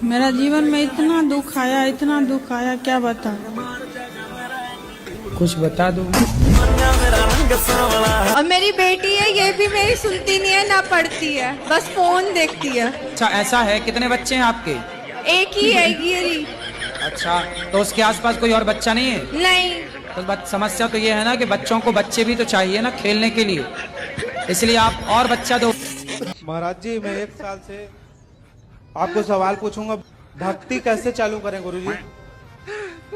मेरा जीवन में इतना दुख आया क्या बता। कुछ बता दो। और मेरी बेटी है, ये भी मेरी सुनती नहीं है ना पढ़ती है, बस फोन देखती है। अच्छा ऐसा है, कितने बच्चे हैं आपके? एक ही है गिरी। अच्छा, तो उसके आसपास कोई और बच्चा नहीं है? नहीं। तो समस्या तो ये है ना कि बच्चों को बच्चे भी तो चाहिए ना खेलने के लिए, इसलिए आप और बच्चा दो। महाराज जी, मैं 1 साल से आपको सवाल पूछूंगा, भक्ति कैसे चालू करें गुरुजी?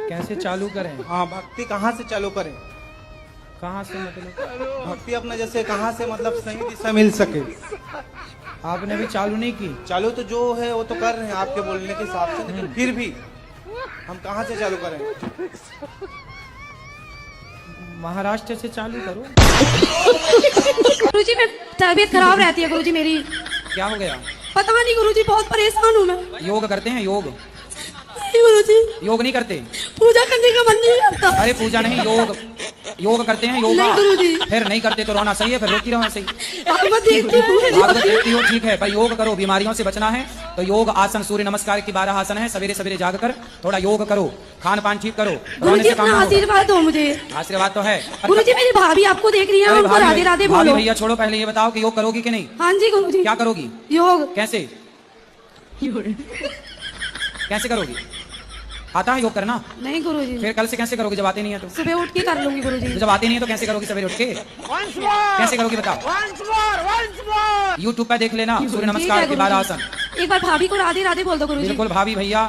कैसे चालू करें? हाँ, भक्ति कहाँ से चालू करें? कहाँ से मतलब? भक्ति अपना जैसे कहाँ से मतलब सही दिशा मिल सके। आपने भी चालू नहीं की? चालू तो जो है वो तो कर रहे हैं आपके बोलने के हिसाब से, लेकिन फिर भी हम कहाँ से चालू करें? महाराष्ट्र से चालू करो। गुरुजी, मैं तबीयत खराब रहती है गुरुजी मेरी। क्या हो गया? पता नहीं गुरुजी, बहुत परेशान हूँ मैं। योग करते हैं? योग नहीं गुरुजी, योग नहीं करते? पूजा करने का मन नहीं करता। अरे पूजा नहीं, योग योग करते हैं योगा? नहीं गुरुजी। फिर नहीं करते तो रोना सही है, फिर रोती रहना सही। भागवत देखती हूँ। भागवत देखती हो, ठीक है भाई, योग करो। बीमारियों से बचना है तो योग आसन, सूर्य नमस्कार की 12 आसन है। सवेरे सवेरे जाग कर थोड़ा योग करो, खान पान ठीक करो। गुरुजी अपना आशीर्वाद दो मुझे। आशीर्वाद तो है। गुरुजी मेरी भाभी आपको देख रही है, उनको राधे राधे बोलो। भैया छोड़ो, पहले ये बताओ कि योग करोगी कि नहीं? हाँ जी गुरुजी। क्या करोगी? योग। कैसे कैसे करोगी? आता है योग करना? नहीं गुरुजी। फिर कल से कैसे करोगी जब आती नहीं है तो? सुबह उठ के कर लूंगी गुरुजी। तो जब आती नहीं है तो कैसे करोगी सवेरे उठ के? कैसे करोगी बताओ? यूट्यूब पे देख लेना, सूर्य नमस्कार के 12 आसन। एक बार भाभी को राधे राधे बोल दो गुरुजी। बिल्कुल, भाभी भैया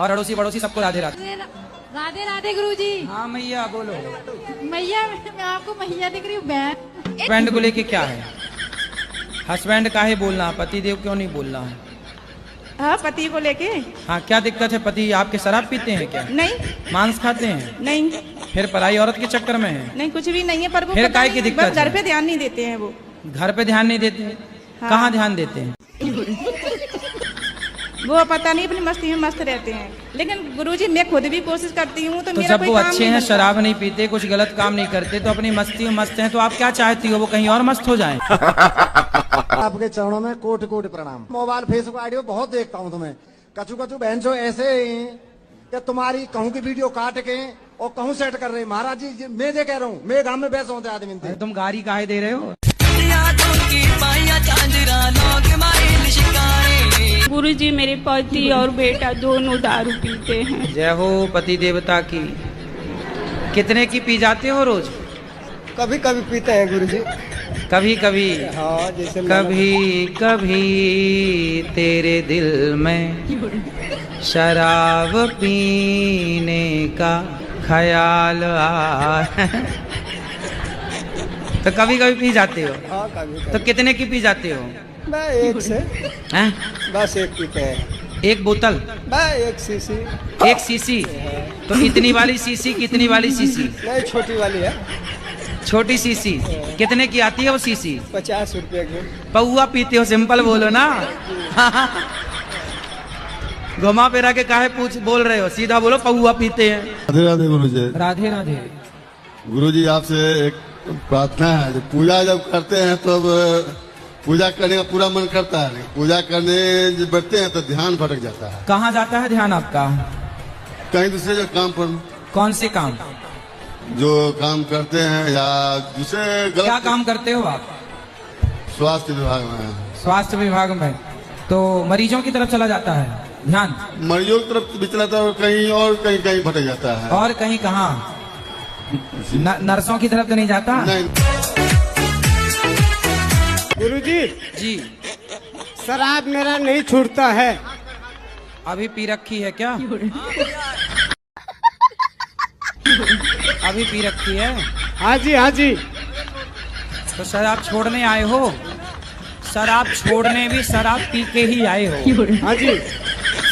और अड़ोसी पड़ोसी सबको राधे राधे। राधे राधे गुरुजी। हाँ मैया बोलो। मैया, मैं आपको मैया दिख रही हूँ। हस्बैंड को लेके क्या है? हस्बैंड का है बोलना, पति देव क्यों नहीं बोलना है? हाँ, पति को लेके। हाँ, क्या दिक्कत है? पति आपके शराब पीते हैं क्या? नहीं। मांस खाते हैं? नहीं। फिर पराई औरत के चक्कर में है? नहीं, कुछ भी नहीं है, पर वो फिर पता काय नहीं, की दिक्कत बस घर है? पे ध्यान नहीं देते हैं वो। घर पे ध्यान नहीं देते? हाँ। कहाँ ध्यान देते हैं? वो पता नहीं अपनी मस्ती में मस्त रहते हैं। लेकिन गुरुजी मैं खुद भी कोशिश करती हूँ तो मेरा जब कोई वो काम अच्छे नहीं हैं, बनता। शराब नहीं पीते, कुछ गलत काम नहीं करते, तो अपनी मस्ती में मस्त हैं, तो आप क्या चाहती हो वो कहीं और मस्त हो जाएं? आपके चरणों में कोटि कोटि प्रणाम। मोबाइल फेसबुक आईडी बहुत देखता हूँ तुम्हें। कछु कछु बहन जो ऐसे ही कि तुम्हारी कहूँ की वीडियो काट के और कहूँ सेट कर रहे। महाराज जी मैं जे कह रहा हूँ, मैं गाँव में बैसे होते आदमी थे। तुम गाड़ी काहे दे रहे हो? गुरुजी, मेरे पति और बेटा दोनों दारू पीते हैं। जय हो पति देवता की। कितने की पी जाते हो रोज? कभी कभी पीते हैं गुरुजी। कभी कभी? हाँ, जैसे कभी कभी तेरे दिल में शराब पीने का ख्याल आए। तो कभी कभी पी जाते हो? हाँ, कभी तो कितने की पी जाते हो? मैं एक से हैं? बस एक पीते हैं। एक बोतल? मैं एक सीसी। एक सीसी? तो इतनी वाली सीसी, कितनी वाली सीसी? नहीं, छोटी वाली है। छोटी सीसी कितने की आती है वो सीसी? 50 रुपए की। पौआ पीते हो? सिंपल बोलो ना। घुमा फिरा के काहे पूछ बोल रहे हो? सीधा बोलो पौआ पीते हैं। राधे राधे गुरुजी। राधे राधे। गुरुजी आपसे एक प्रार्थना है, जब पूजा जब करते हैं तब पूजा करने का पूरा मन करता है, पूजा करने जब बैठते हैं तो ध्यान भटक जाता है। कहाँ जाता है ध्यान आपका? कहीं दूसरे जो काम पर। कौन से काम? जो काम करते हैं या दूसरे गलत। क्या काम करते हो आप? स्वास्थ्य विभाग में। स्वास्थ्य विभाग में? तो मरीजों की तरफ चला जाता है ध्यान? मरीजों की तरफ भी चलाता है और कहीं कहीं भटक जाता है। और कहीं कहाँ? नर्सों की तरफ तो नहीं जाता? नहीं। गुरुजी जी। शराब मेरा नहीं छूटता है। अभी पी रखी है क्या? अभी पी रखी है? हाँ जी, हाँ जी। तो शराब छोड़ने आए हो? शराब छोड़ने भी शराब पी के ही आए हो? हाँ जी।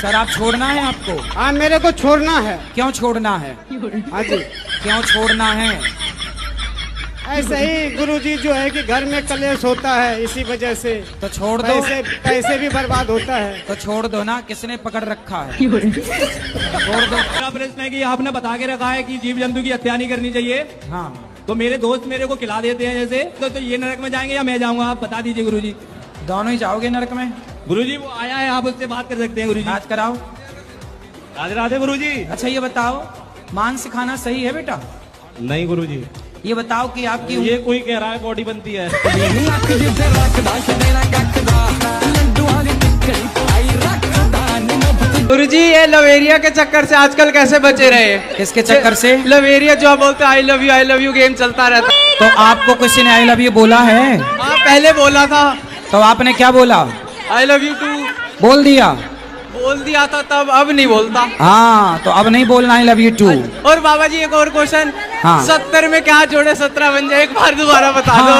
शराब छोड़ना है आपको? हाँ, मेरे को छोड़ना है। क्यों छोड़ना है? हाँ जी। क्यों छोड़ना है? ऐसे ही गुरुजी जो है कि घर में कलेश होता है, इसी वजह से तो छोड़ दो। पैसे भी बर्बाद होता है। तो छोड़ दो ना, किसने पकड़ रखा है? छोड़ दो। मेरा प्रश्न है कि आपने बता के रखा है कि जीव जंतु की हत्या नहीं करनी चाहिए। हाँ। तो मेरे दोस्त मेरे को खिला देते हैं जैसे, तो ये नरक में जाएंगे या मैं जाऊंगा? आप बता दीजिए गुरुजी। दोनों ही जाओगे नरक में। गुरुजी वो आया है, आप उससे बात कर सकते हैं गुरुजी। बात कराओ। राधे राधे गुरुजी। अच्छा ये बताओ, मांस खाना सही है बेटा? नहीं गुरुजी। ये बताओ कि आपकी ये कोई कह रहा है बॉडी बनती है। गुरुजी ये लवेरिया के चक्कर से आजकल कैसे बचे रहे? किसके चक्कर से? लवेरिया जो आप बोलते आई लव यू गेम चलता रहता। तो आपको किसी ने आई लव यू बोला है? हाँ पहले बोला था। तो आपने क्या बोला? आई लव यू टू बोल दिया? बोल दिया था तब, अब नहीं बोलता। हाँ तो अब नहीं बोलना आई लव यू टू। और बाबा जी एक और क्वेश्चन। हाँ। 70 में क्या जोड़े 17 बन जाए? एक बार दोबारा बता दो।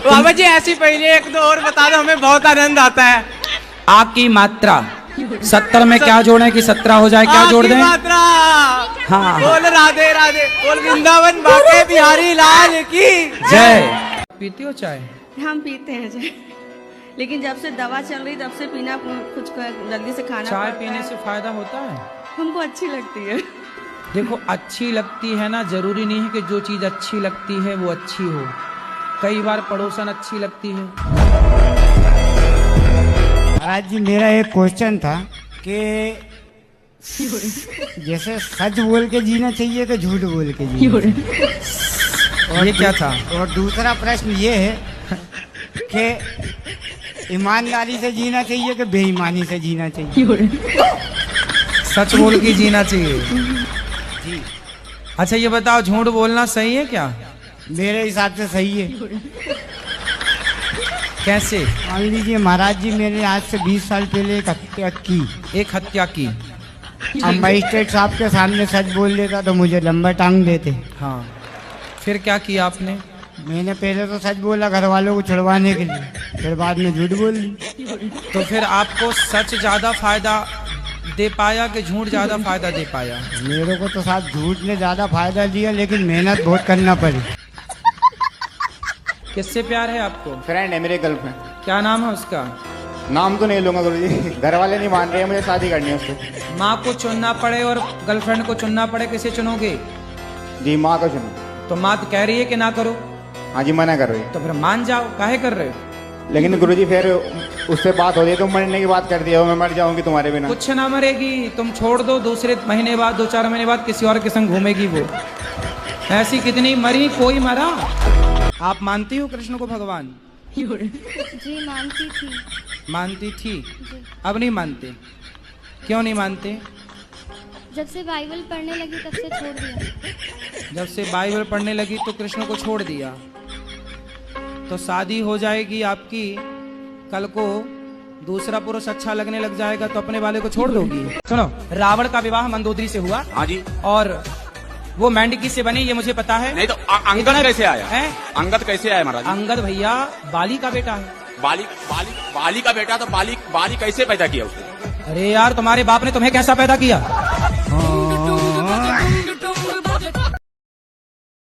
बाबा जी ऐसी पहले एक दो और बता दो, हमें बहुत आनंद आता है। आपकी मात्रा 70 में क्या जोड़े कि 17 हो जाए? क्या जोड़ दें? मात्रा। हाँ। बोल राधे राधे, बोल वृंदावन बाके बिहारी लाल की जय। पीती हो चाय? हम पीते हैं चाय, लेकिन जब से दवा चल रही तब से पीना कुछ जल्दी से खाना चाय पड़ता पीने है। से फायदा होता है? हमको अच्छी लगती है। देखो अच्छी लगती है ना, जरूरी नहीं है कि जो चीज अच्छी लगती है वो अच्छी हो। कई बार पड़ोसन अच्छी लगती है। महाराज जी मेरा एक क्वेश्चन था कि जैसे सच बोल के जीना चाहिए कि झूठ बोल के जीना? और ये क्या था? और दूसरा प्रश्न ये है कि ईमानदारी से जीना चाहिए कि बेईमानी से जीना चाहिए? सच बोल के जीना चाहिए जी। अच्छा ये बताओ, झूठ बोलना सही है क्या? मेरे हिसाब से सही है। कैसे? मान लीजिए महाराज जी मैंने आज से 20 साल पहले एक हत्या की। एक हत्या की? अब मजिस्ट्रेट साहब के सामने सच बोल देता तो मुझे लंबा टांग देते। हाँ फिर क्या किया आपने? मैंने पहले तो सच बोला घर वालों को छुड़वाने के लिए, फिर बाद में झूठ बोल दी। तो फिर आपको सच ज्यादा फायदा दे पाया कि झूठ ज्यादा फायदा दे पाया? मेरे को तो साथ झूठ ने ज्यादा फायदा दिया, लेकिन मेहनत बहुत करना पड़ी। किससे प्यार है आपको? फ्रेंड है मेरे, गर्लफ्रेंड। क्या नाम है उसका? नाम तो नहीं लूंगा गुरुजी, घर वाले नहीं मान रहे हैं, मुझे शादी करनी है उससे। माँ को चुनना पड़े और गर्लफ्रेंड को चुनना पड़े, किसे चुनोगे? जी माँ को चुनो। तो माँ तो कह रही है कि ना करो। हाँ जी मना कर रही है। तो फिर मान जाओ, काहे कर रहे हो? लेकिन गुरुजी फिर उससे बात हो रही है, तुम मरने की बात कर दिया हो, मैं मर जाऊंगी तुम्हारे बिना। कुछ ना मरेगी, तुम छोड़ दो, दूसरे महीने बाद 2-4 महीने बाद किसी और के संग घूमेगी वो। ऐसी कितनी मरी, कोई मरा। आप मानती हो कृष्ण को भगवान? जी मानती थी। मानती थी? अब नहीं मानते? क्यों नहीं मानते? जब से बाइबल पढ़ने लगी तब से छोड़ दिया। जब से बाइबल पढ़ने लगी तो कृष्ण को छोड़ दिया। तो शादी हो जाएगी आपकी, कल को दूसरा पुरुष अच्छा लगने लग जाएगा तो अपने वाले को छोड़ दोगी? सुनो, रावण का विवाह मंदोदरी से हुआ। हाँ जी। और वो मेंढकी से बनी, ये मुझे पता है। नहीं तो अंगद कैसे आया है? अंगद कैसे आया महाराज? अंगद भैया बाली का बेटा है। बाली का बेटा? तो बाली कैसे पैदा किया उसने? अरे यार तुम्हारे बाप ने तुम्हें कैसा पैदा किया?